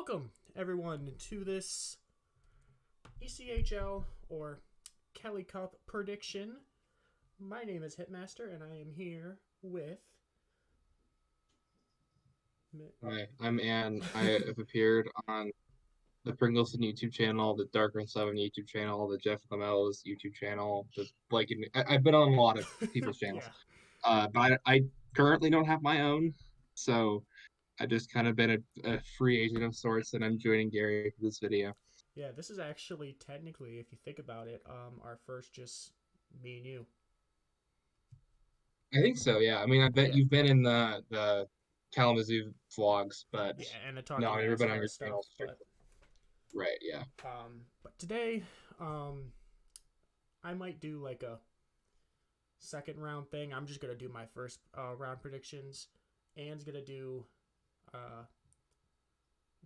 Welcome, everyone, to this ECHL or Kelly Cup prediction. My name is Hitmaster, and I am here with. Hi, I'm Ann. I have appeared on the Pringleton YouTube channel, the Darker and Seven YouTube channel, the Jeff Lamel's YouTube channel, the Blake. I've been on a lot of people's channels, Yeah, but I currently don't have my own, so I've just kind of been a free agent of sorts, and I'm joining Gary for this video. yeah. This is actually technically, if you think about it, our first just me and you. I think so, yeah. I mean, I bet Yeah, you've been in the Kalamazoo vlogs, but yeah, and the no, talking I've never been on NASCAR your stuff, channel but strictly. Right, yeah. but today, um, I might do like a second round thing. I'm just gonna do my first round predictions. Ann's gonna do uh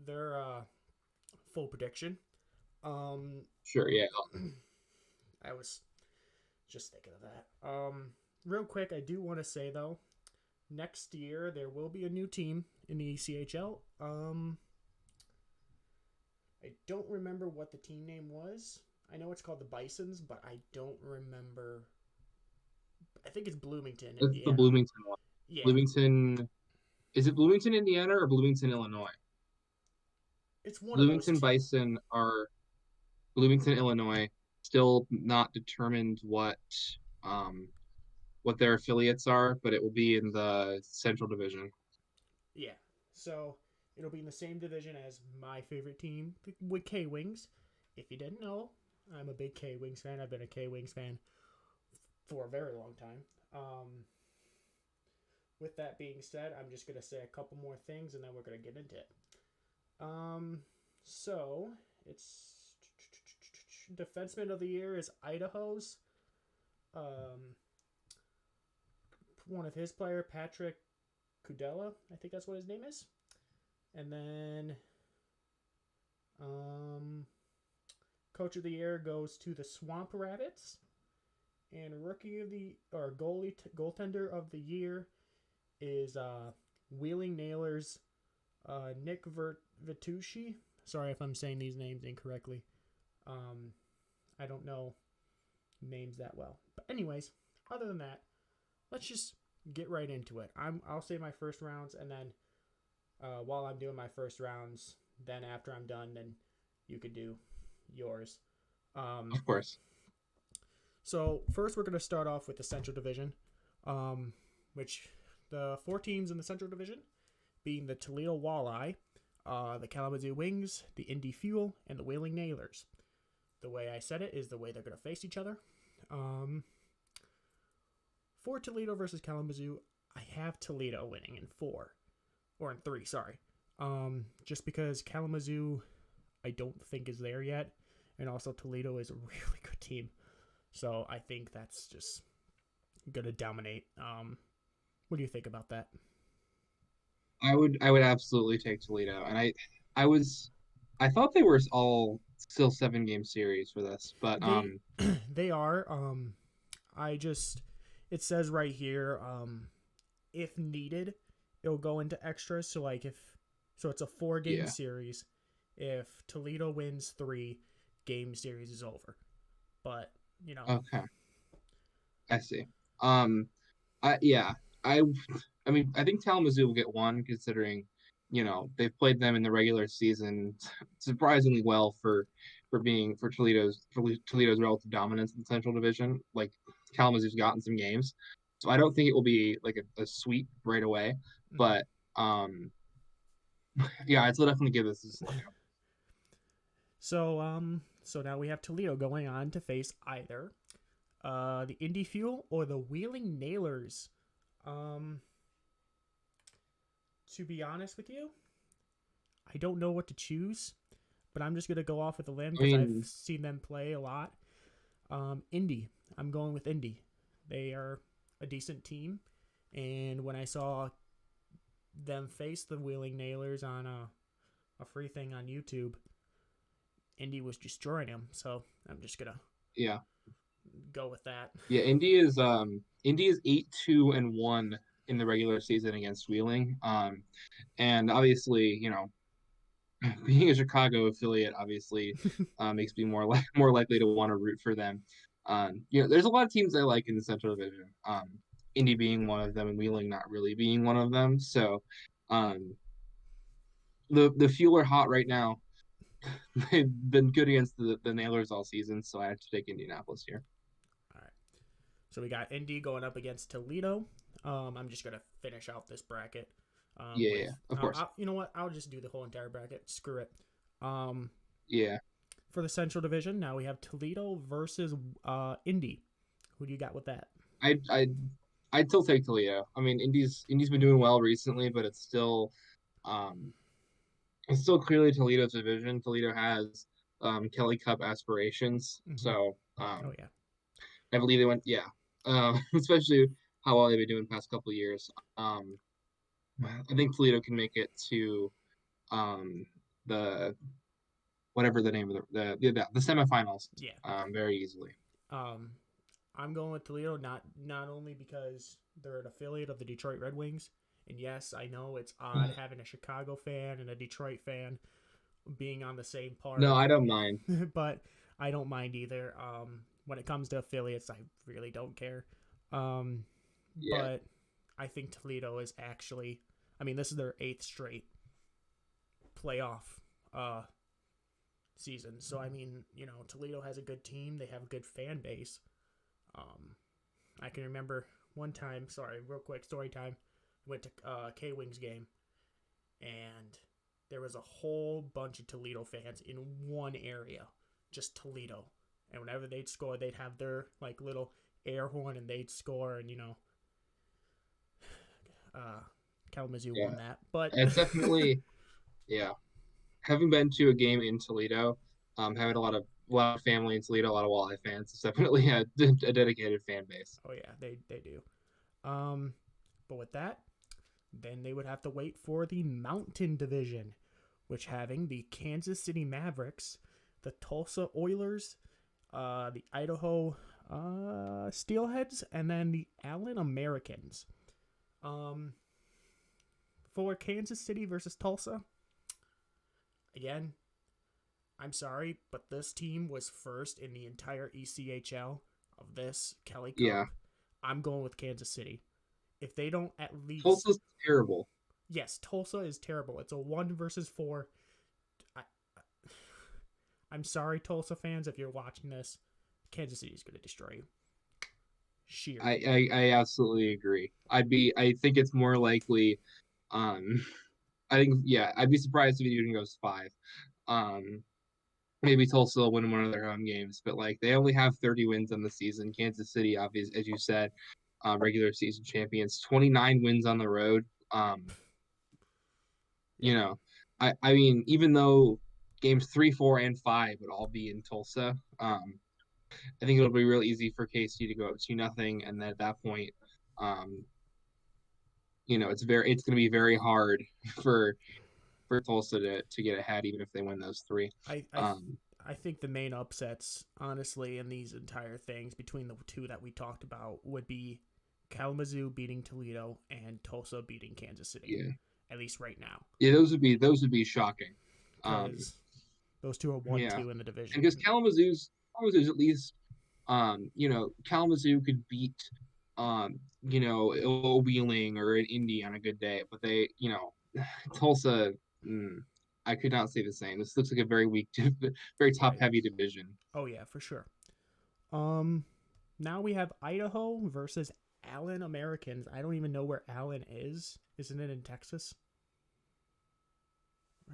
their full prediction. Um, Sure, yeah. I was just thinking of that. Real quick, I do want to say though, next year there will be a new team in the ECHL. I don't remember what the team name was. I know it's called the Bisons, but I don't remember. I think it's Bloomington, It's the Indiana. Bloomington one. Yeah, Bloomington. Is it Bloomington, Indiana, or Bloomington, Illinois? it's one of those Bloomington two. Bison are Bloomington, Illinois. Still not determined um what their affiliates are, but it will be in the Central Division. Yeah, so it'll be in the same division as my favorite team, with K Wings. If you didn't know, I'm a big K Wings fan. I've been a K Wings fan for a very long time. With that being said, I'm just gonna say a couple more things and then we're gonna get into it. So it's defenseman of the year is Idaho's. Um, one of his player, Patrick Kudela, I think that's what his name is. And then, um, coach of the year goes to the Swamp Rabbits, and rookie of the or goaltender of the year is Wheeling Nailers Nick Vitucci. Sorry if I'm saying these names incorrectly. Um, I don't know names that well. But anyways, other than that, let's just get right into it. I'll say my first rounds, and then while I'm doing my first rounds, then after I'm done, then you could do yours. Um, Of course. so first, we're going to start off with the Central Division, which the four teams in the Central Division being the Toledo Walleye, the Kalamazoo Wings, the Indy Fuel, and the Whaling Nailers. The way I said it is the way they're going to face each other. Um, for Toledo versus Kalamazoo, I have Toledo winning in four, or in three, sorry. Just because Kalamazoo, I don't think is there yet, and also Toledo is a really good team. So I think that's just going to dominate. What do you think about that? I would absolutely take Toledo, and I was I thought they were all still 7 game series for this, but They they are. I just it says right here, if needed, it'll go into extras. So like if so, it's a 4 game yeah. series. If Toledo wins three, game series is over. But you know, Okay, I see. Um, yeah, I I mean I think Kalamazoo will get one considering they've played them in the regular season surprisingly well for Toledo's relative dominance in the Central Division. Like Kalamazoo's gotten some games, so I don't think it will be like a sweep right away. mm-hmm. But yeah, I'd still definitely give this a look. So now we have Toledo going on to face either the Indy Fuel or the Wheeling Nailers. Um, to be honest with you, I don't know what to choose, but I'm just gonna go off with a limb I because I've mean, seen them play a lot. Indy, I'm going with Indy. They are a decent team, and when I saw them face the Wheeling Nailers on a free thing on YouTube, Indy was destroying them. So I'm just gonna yeah, go with that. yeah. Indy is 8-2-1 in the regular season against Wheeling. And obviously, being a Chicago affiliate obviously makes me more likely to want to root for them. There's a lot of teams I like in the Central Division. Indy being one of them, and Wheeling not really being one of them. So, um, the Fuel are hot right now. They've been good against the Nailers all season, so I have to take Indianapolis here. All right. So we got Indy going up against Toledo. I'm just gonna finish out this bracket. Yeah, of course. You know what? I'll just do the whole entire bracket. Screw it. Yeah, For the Central Division, now we have Toledo versus Indy. Who do you got with that? I I I'd still take Toledo. I mean, Indy's been doing well recently, but um it's still clearly Toledo's division. Toledo has Kelly Cup aspirations, Mm-hmm. so Oh yeah. I believe they went. Yeah, especially how well they've been doing the past couple of years. I think Toledo can make it to um, the whatever the name of the semifinals Yeah. very easily. Um, I'm going with Toledo not only because they're an affiliate of the Detroit Red Wings, and yes, I know it's odd having a Chicago fan and a Detroit fan being on the same No, part, I don't mind. but I don't mind either. When it comes to affiliates, I really don't care. Um, Yeah, but I think Toledo is actually, I mean, this is their eighth straight playoff uh, season. So I mean, Toledo has a good team. They have a good fan base. Um, I can remember one time. Sorry, real quick story time. Went to K Wings game, and there was a whole bunch of Toledo fans in one area, just Toledo. And whenever they'd score, they'd have their like little air horn, and they'd score, and uh, Kalamazoo yeah. won that. But It's definitely yeah. Having been to a game in Toledo, having a lot of family in Toledo, a lot of Walleye fans, it's definitely a dedicated fan base. oh yeah, they do. Um, but with that, then they would have to wait for the Mountain Division, which having the Kansas City Mavericks, the Tulsa Oilers, the Idaho Steelheads, and then the Allen Americans. Um, for Kansas City versus Tulsa, again, I'm sorry, but this team was first in the entire ECHL of this Kelly Yeah, Cup. I'm going with Kansas City. If they don't at least, Tulsa's terrible. yes, Tulsa is terrible. It's a 1 versus 4. I, I'm sorry, Tulsa fans, if you're watching this. Kansas City is going to destroy you. Sheer. I absolutely agree. I think it's more likely. Um, I think yeah, I'd be surprised if it even goes five. Um, maybe Tulsa will win one of their home games, but like they only have 30 wins on the season. Kansas City, obviously, as you said, regular season champions, 29 wins on the road. You Yeah. know, I mean, even though games 3, 4, and 5 would all be in Tulsa, I think it'll be real easy for KC to go up 2-0, and then at that point, um, it's going to be very hard for Tulsa to get ahead, even if they win those three. I, I, Um, I think the main upsets, honestly, in these entire things between the two that we talked about would be Kalamazoo beating Toledo and Tulsa beating Kansas City, yeah, at least right now, yeah, those would be shocking. Um, because those two are one, yeah, two in the and division. because Kalamazoo's at least, Kalamazoo could beat, Wheeling or an Indy on a good day, but Tulsa. Mm, I could not say the same. This looks like a very weak, very top Right. heavy division. Oh yeah, for sure. Um, Now we have Idaho versus Allen Americans. I don't even know where Allen is. Isn't it in Texas?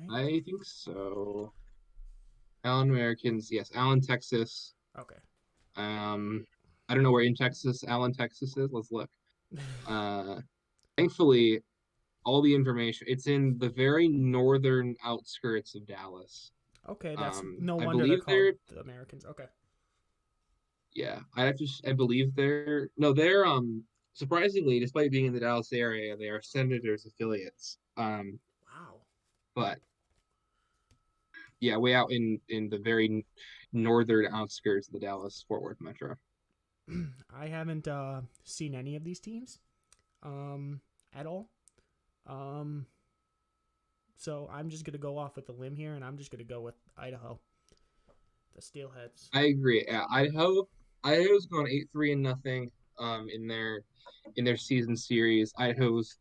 Right. I think so. Allen Americans, yes, Allen, Texas. Okay. Um, I don't know where in Texas Allen, Texas is. Let's look. Uh, thankfully, all the information it's in the very northern outskirts of Dallas. Okay, that's no I wonder they're believe called they're the Americans. Okay. yeah. I believe they're no, they're surprisingly, despite being in the Dallas area, they are Senators affiliates. Wow. But yeah, way out in the very northern outskirts of the Dallas Fort Worth metro. I haven't seen any of these teams at all. Um, So I'm just gonna go off with the limb here, and I'm just gonna go with Idaho, the Steelheads. I agree. Yeah, Idaho's gone 8-3 and nothing in their season series. Idaho's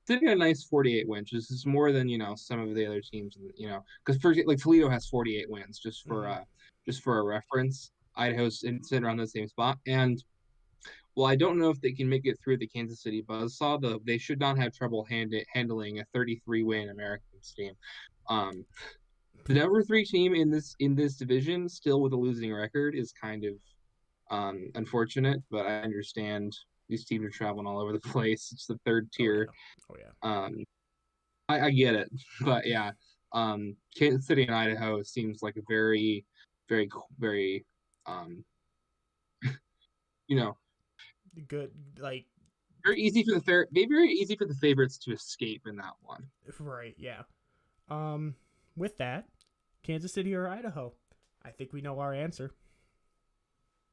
sitting at a nice 48 wins. This is more than some of the other teams. Because for like Toledo has 48 wins, Mm-hmm. just for a reference. Idaho's sitting around the same spot, and well, I don't know if they can make it through the Kansas City buzzsaw. They should not have trouble handling a 33 win Americans team. Um, the number three team in this division, still with a losing record, is kind of unfortunate. But I understand these teams are traveling all over the place. It's the third Oh tier. yeah. Oh yeah. Um, I get it, but yeah, Kansas City and Idaho seems like a very, very, very, um, you know, Good. Like very easy for the favorites to escape in that one. right. Yeah. Um. With that, Kansas City or Idaho? I think we know our answer.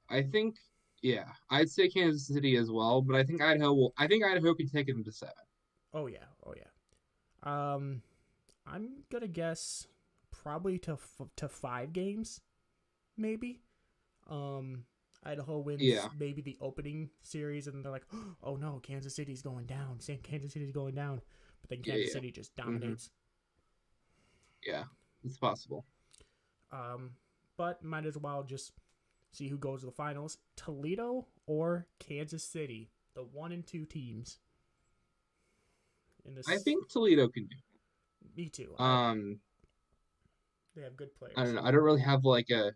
I think, yeah, I'd say Kansas City as well, but I think Idaho can take it into seven. Oh yeah. Oh yeah. I'm gonna guess probably to 5 games, maybe. Um, Idaho wins Yeah, maybe the opening series, and they're like, "Oh no, Kansas City's going down. Kansas City's going down." But then Kansas yeah, City just hmm dominates. yeah, it's possible. Um, but might as well just see who goes to the finals: Toledo or Kansas City, the 1 and 2 teams in I this. think Toledo can do. Me too. Um, They have good I don't players. know. I don't really have like a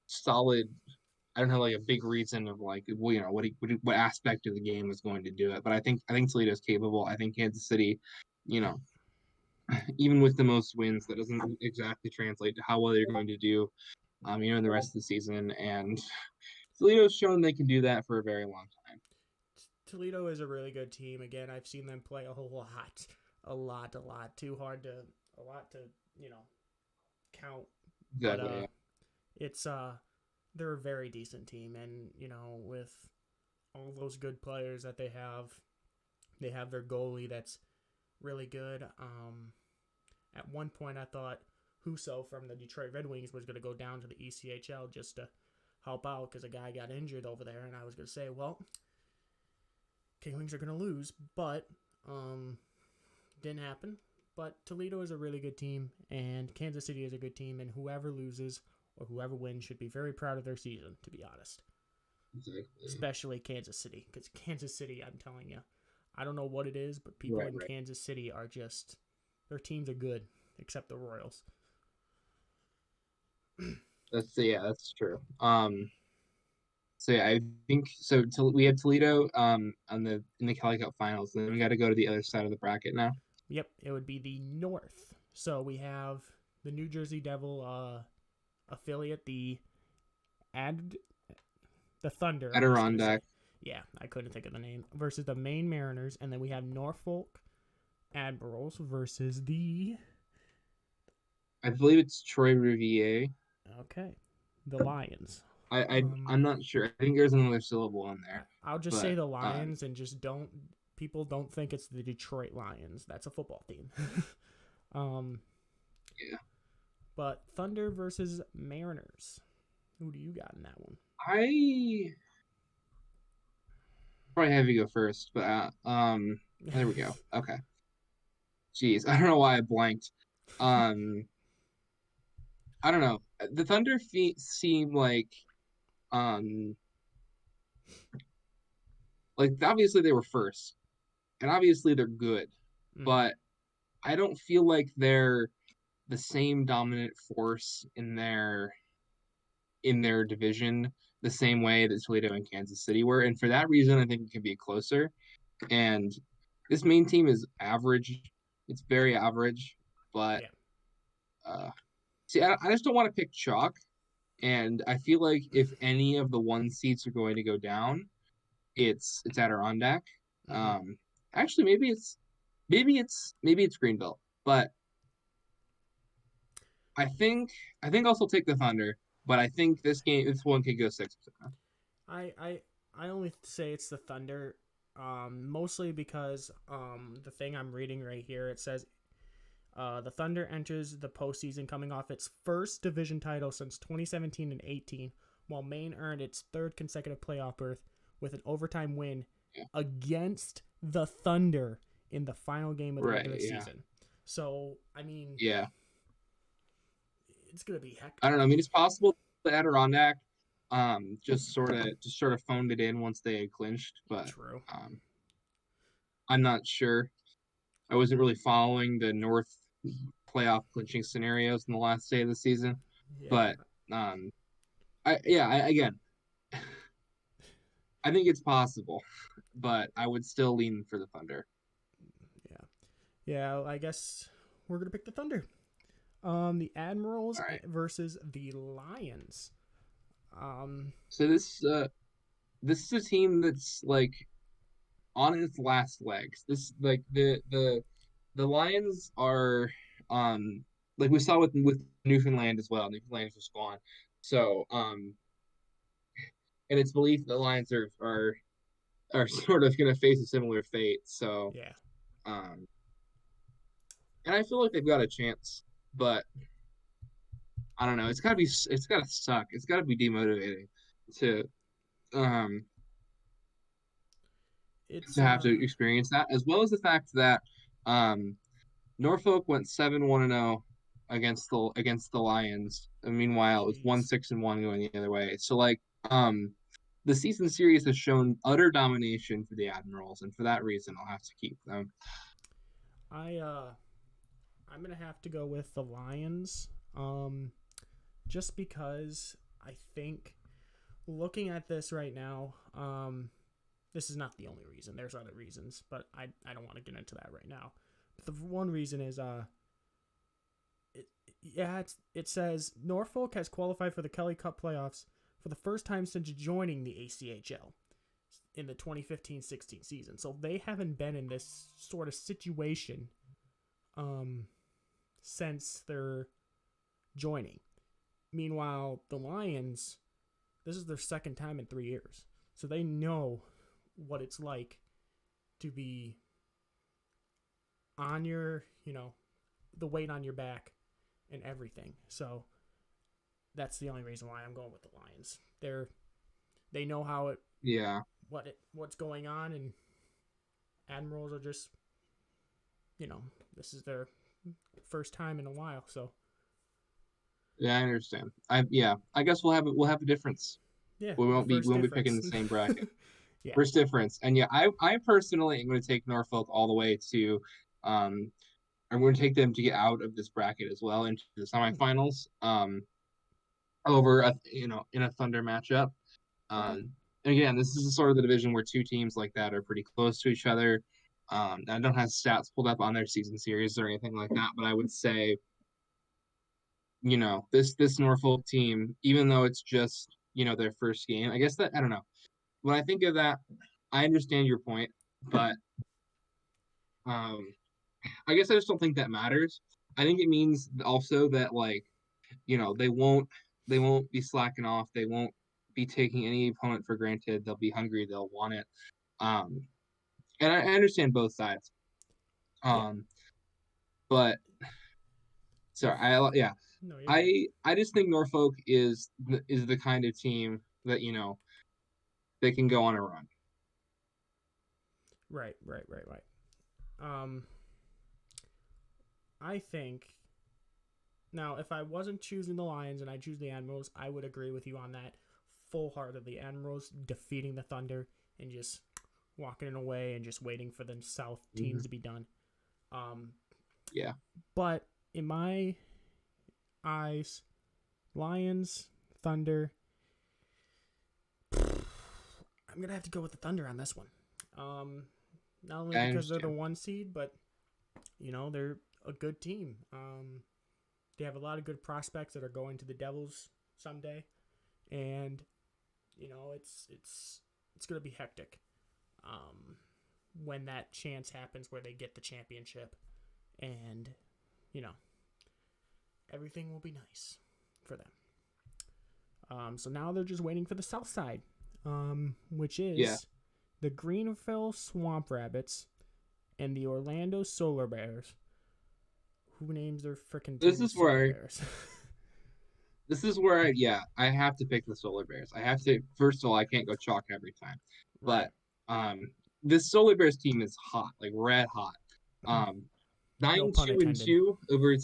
solid I don't have like a big reason of like what aspect of the game is going to do it, but I think Toledo's capable. I think Kansas City, you know, even with the most wins, that doesn't exactly translate to how well they're going to do, in the rest of the season. And Toledo's shown they can do that for a very long time. Toledo is a really good team. Again, I've seen them play a whole lot, a lot. Too hard to, a lot to, you know, count. But Exactly. Yeah. it's they're a very decent team, and with all those good players that they have their goalie that's really good. At one point, I thought Huso from the Detroit Red Wings was going to go down to the ECHL just to help out because a guy got injured over there, and I was going to say, well, King Wings are going to lose, but didn't happen. But Toledo is a really good team, and Kansas City is a good team, and whoever loses or whoever wins should be very proud of their season, to be honest. Exactly. Especially Kansas City, because Kansas City, I'm telling you, I don't know what it is, but people Right. in Right. Kansas City are just, their teams are good, except the Royals. That's true. So yeah, I think so. We had Toledo on the in the Cali Cup finals. Then we got to go to the other side of the bracket now. Yep, it would be the North. So we have the New Jersey Devil affiliate, Ad the Thunder. I was gonna say, Adirondack. yeah, I couldn't think of the name. Versus the Maine Mariners, and then we have Norfolk Admirals versus the I believe it's Troy Riviere. okay, the Lions. I'm not sure. I think there's another syllable in there, I'll just say but the Lions, and just don't people don't think it's the Detroit Lions. That's a football team. um, yeah, but Thunder versus Mariners. Who do you got in that one? I probably have you go first, but there we go. Okay, jeez, I don't know why I blanked. Um, I don't know. The Thunder feet seem um like obviously they were first, and obviously they're good, Mm-hmm. but I don't feel like they're the same dominant force in their division the same way that Toledo and Kansas City were. And for that reason, I think it can be closer. And this main team is average. It's very average. But Yeah. uh, see, I just don't want to pick chalk. And I feel like if any of the one seeds are going to go down, it's Adirondack. Mm-hmm. Um, actually, maybe it's Greenville. But I think I'll still take the Thunder. But I think this one could go 6. I I I only say it's the Thunder, mostly because the thing I'm reading right here, it says The Thunder enters the postseason coming off its first division title since 2017 and 18, while Maine earned its third consecutive playoff berth with an overtime win against the Thunder in the final game of the regular season. So, I mean, it's gonna be hectic. I don't know. I mean, it's possible the Adirondack just sort of phoned it in once they had clinched, but True. I'm not sure. I wasn't really following the North playoff clinching scenarios in the last day of the season, but again, I think it's possible, but I would still lean for the Thunder. Yeah. I guess we're gonna pick the Thunder. The Admirals versus the Lions. So this is a team that's like on its last legs. This like the Lions are like we saw with Newfoundland as well. Newfoundland is just gone. So and it's believed the Lions are sort of going to face a similar fate. So and I feel like they've got a chance, but I don't know. It's gotta suck. It's gotta be demotivating to um to have to experience that, as well as the fact that Norfolk went 7-1-0 against the Lions. And meanwhile, it was 1-6-1 going the other way. So like the season series has shown utter domination for the Admirals, and for that reason, I'll have to keep them. I'm gonna have to go with the Lions, just because I think looking at this right now, this is not the only reason. There's other reasons, but I don't want to get into that right now. But the one reason is it says Norfolk has qualified for the Kelly Cup playoffs for the first time since joining the ECHL in the 2015-16 season. So they haven't been in this sort of situation since they're joining. Meanwhile, the Lions, this is their second time in 3 years. So they know what it's like to be on your, the weight on your back and everything. So that's the only reason why I'm going with the Lions. They know how it what's going on, and Admirals are just this is their first time in a while. So yeah, I understand. I guess we'll have a difference. Yeah, we won't be picking the same bracket. First difference. And I personally am going to take Norfolk all the way to I'm going to take them to get out of this bracket as well into the semifinals over in a Thunder matchup. And again, this is sort of the division where two teams like that are pretty close to each other. I don't have stats pulled up on their season series or anything like that, but I would say this Norfolk team, even though it's just their first game, I guess that I don't know. When I think of that, I understand your point, but I guess I just don't think that matters. I think it means also that they won't be slacking off. They won't be taking any opponent for granted. They'll be hungry. They'll want it. And I understand both sides. But sorry, I just think Norfolk is the kind of team that they can go on a run. Right. I think now if I wasn't choosing the Lions and I choose the Admirals, I would agree with you on that full-heartedly. Admirals defeating the Thunder and just walking it away and just waiting for the South teams to be done. But in my eyes, Lions, Thunder, I'm going to have to go with the Thunder on this one. Not only because they're the 1 seed, but they're a good team. They have a lot of good prospects that are going to the Devils someday, and it's going to be hectic when that chance happens where they get the championship, and everything will be nice for them. So now they're just waiting for the South side, which is the Greenville Swamp Rabbits and the Orlando Solar Bears, Who names their freaking This team the is Solar where Bears? I have to pick the Solar Bears. I have to. First of all, I can't go chalk every time, Right. but this Solar Bears team is hot, like red hot. Um, No nine pun two and intended. two over.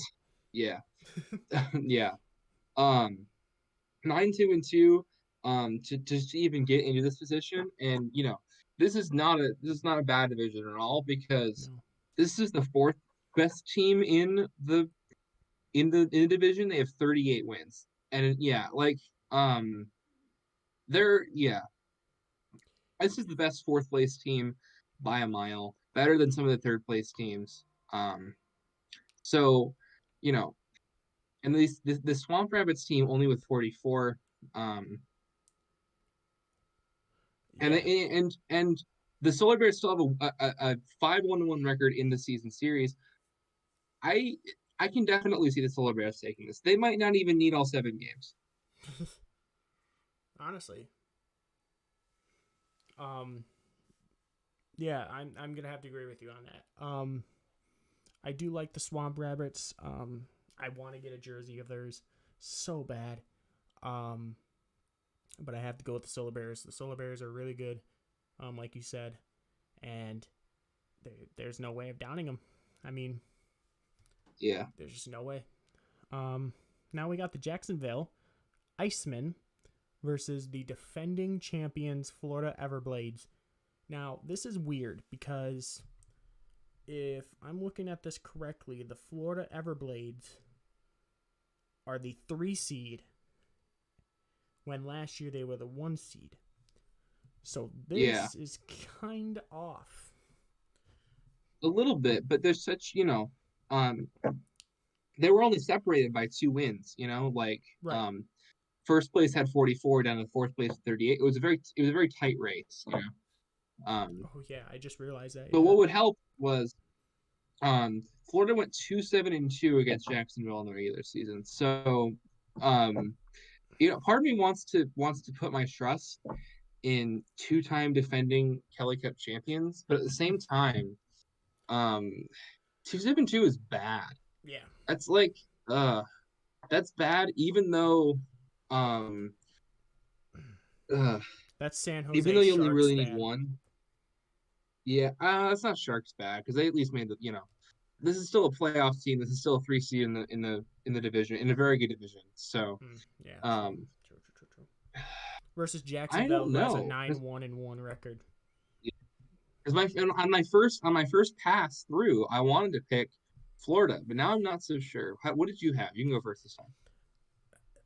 Yeah, yeah. Um, 9-2-2. To even get into this position, and this is not a bad division at all because No. this is the fourth best team in the division. They have 38 wins, and yeah, like they're yeah, this is the best fourth place team by a mile, better than some of the third place teams. So you know, and the Swamp Rabbits team only with 44. Um, and Yeah. and the Solar Bears still have a 5-1-1 record in the season series. I I can definitely see the Solar Bears taking this. They might not even need all 7 games. Honestly. Um. Yeah, I'm gonna have to agree with you on that. I do like the Swamp Rabbits. I want to get a jersey of theirs so bad. Um, but I have to go with the Solar Bears. The Solar Bears are really good, like you said, and there's no way of downing them. I mean, Yeah, there's just no way. Now we got the Jacksonville Icemen versus the defending champions Florida Everblades. Now, this is weird because if I'm looking at this correctly, the Florida Everblades are the 3 seed when last year they were the 1 seed. So yeah, this is kind of off. a little bit, but there's such um, they were only separated by 2 wins. Like Right. first place had 44 down to fourth place 38. It was a very tight race. Oh yeah, I just realized that. But Yeah. what would help was Florida went 2-7-2 against Jacksonville in the regular season. So um, part of me wants to put my trust in 2-time defending Kelly Cup champions, but at the same time, um, 2-7-2 is bad. Yeah. That's like uh that's bad um uh That's San even Jose though you only Sharks really need bad. one. Yeah, that's not Sharks bad because they at least made this is still a playoff team. This is still a 3 seed in the division, in a very good division. So Yeah. True. um True. True. True. True. Versus I Jacksonville, don't who has a know 9-1-1 record. because my first pass through, I wanted to pick Florida, but now I'm not so sure. What did you have? You can go first this time.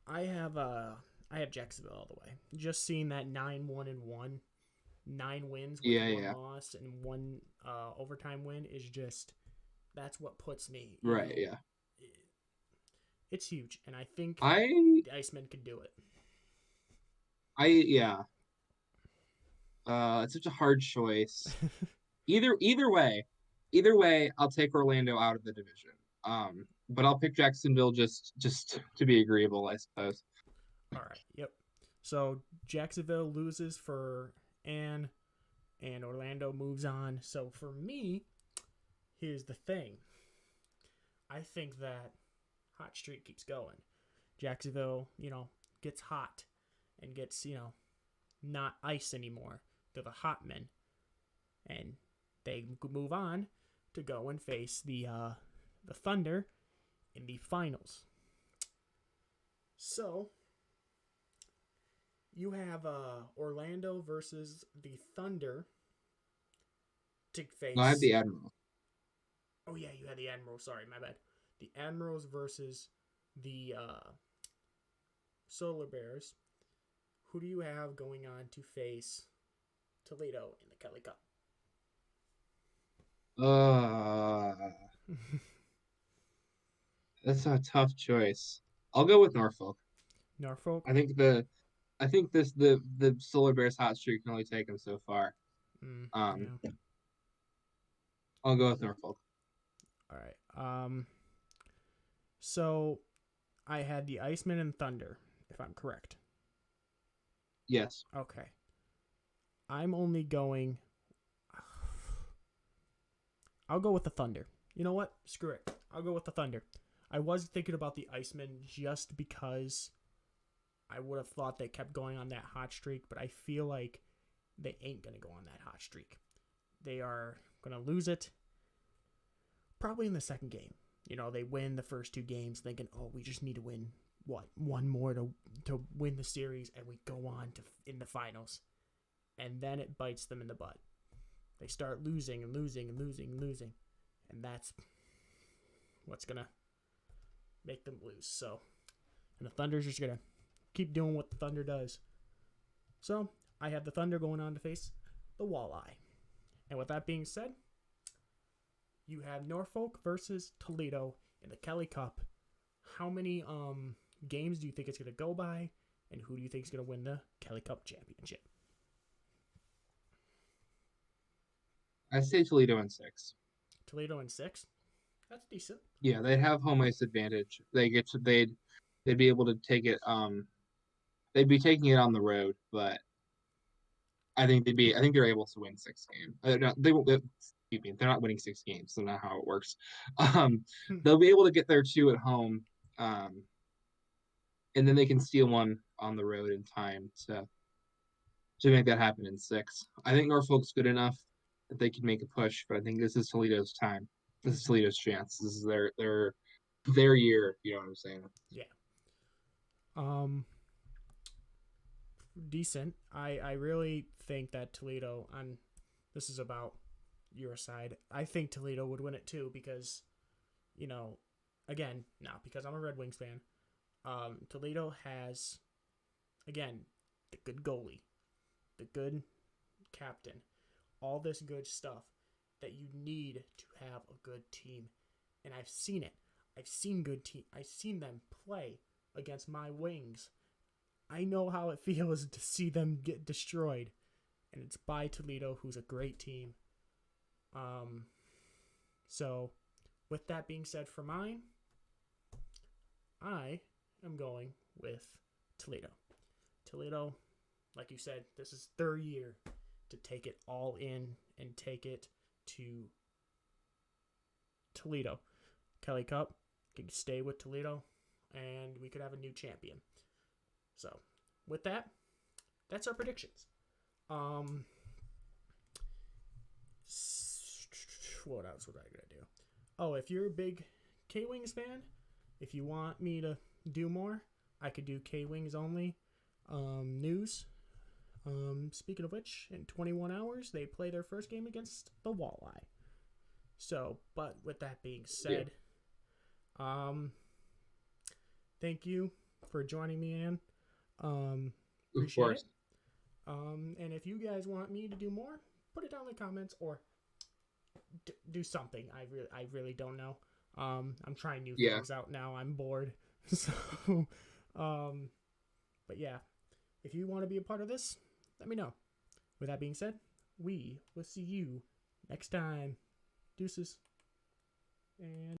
I have I have Jacksonville all the way. Just seeing that 9-1-1, 9 wins with Yeah, one yeah, loss and one overtime win is just that's what puts me. right, yeah. It's huge, and I think I the Icemen can do it. yeah. It's such a hard choice. Either way, I'll take Orlando out of the division. But I'll pick Jacksonville just to be agreeable, I suppose. All right. Yep. So Jacksonville loses for Ann, and Orlando moves on. So for me, here's the thing. I think that hot streak keeps going. Jacksonville, gets hot and gets, not ice anymore. They're the hot men. And they move on to go and face the Thunder in the finals. So you have Orlando versus the Thunder to No, I have face. the Admiral. Oh yeah, you had the Admirals. Sorry, my bad. The Admirals versus the Solar Bears. Who do you have going on to face Toledo in the Kelly Cup? Uh, that's a tough choice. I'll go with Norfolk. Norfolk. I think the Solar Bears hot streak can only take them so far. Um, Yeah. I'll go with Norfolk. All right. So I had the Iceman and Thunder, if I'm correct. Yes. Okay. I'm only going. I'll go with the Thunder. You know what? Screw it. I'll go with the Thunder. I was thinking about the Icemen just because I would have thought they kept going on that hot streak, but I feel like they ain't going to go on that hot streak. They are going to lose it probably in the second game. You know, they win the first 2 games thinking, oh, we just need to win, one more to win the series, and we go on to in the finals. And then it bites them in the butt. They start losing and losing and losing and losing. And that's what's going to make them lose. So, and the Thunder's just going to keep doing what the Thunder does. So, I have the Thunder going on to face the Walleye. And with that being said, you have Norfolk versus Toledo in the Kelly Cup. How many games do you think it's going to go by? And who do you think is going to win the Kelly Cup championship? I say Toledo in 6. Toledo in 6? That's decent. Yeah, they'd have home ice advantage. They'd be able to take it. They'd be taking it on the road, but I think they're able to win 6 games. No, they won't. Excuse me, they're not winning 6 games. That's not how it works. They'll be able to get their 2 at home, and then they can steal one on the road in time to make that happen in 6. I think Norfolk's good enough that they can make a push, but I think this is Toledo's time. This is Toledo's chance. This is their year. You know what I'm saying? Yeah. Decent. I really think that Toledo, on this is about your side. I think Toledo would win it too because, you know, again, not because I'm a Red Wings fan. Toledo has, again, the good goalie, the good captain, all this good stuff that you need to have a good team. And I've seen it. I've seen good team. I've seen them play against my Wings. I know how it feels to see them get destroyed. And it's by Toledo, who's a great team. So, with that being said for mine, I am going with Toledo. Toledo, like you said, this is their year to take it all in and take it to Toledo. Kelly Cup can stay with Toledo, and we could have a new champion. So, with that, that's our predictions. What else was I going to do? Oh, if you're a big K-Wings fan, if you want me to do more, I could do K-Wings only news. Speaking of which, in 21 hours, they play their first game against the Walleye. So, but with that being said, thank you for joining me, Ann. Appreciate it. And if you guys want me to do more, put it down in the comments or do something. I really don't know. I'm trying new things out now. I'm bored. So, but yeah, if you want to be a part of this, let me know. With that being said, we will see you next time. Deuces. And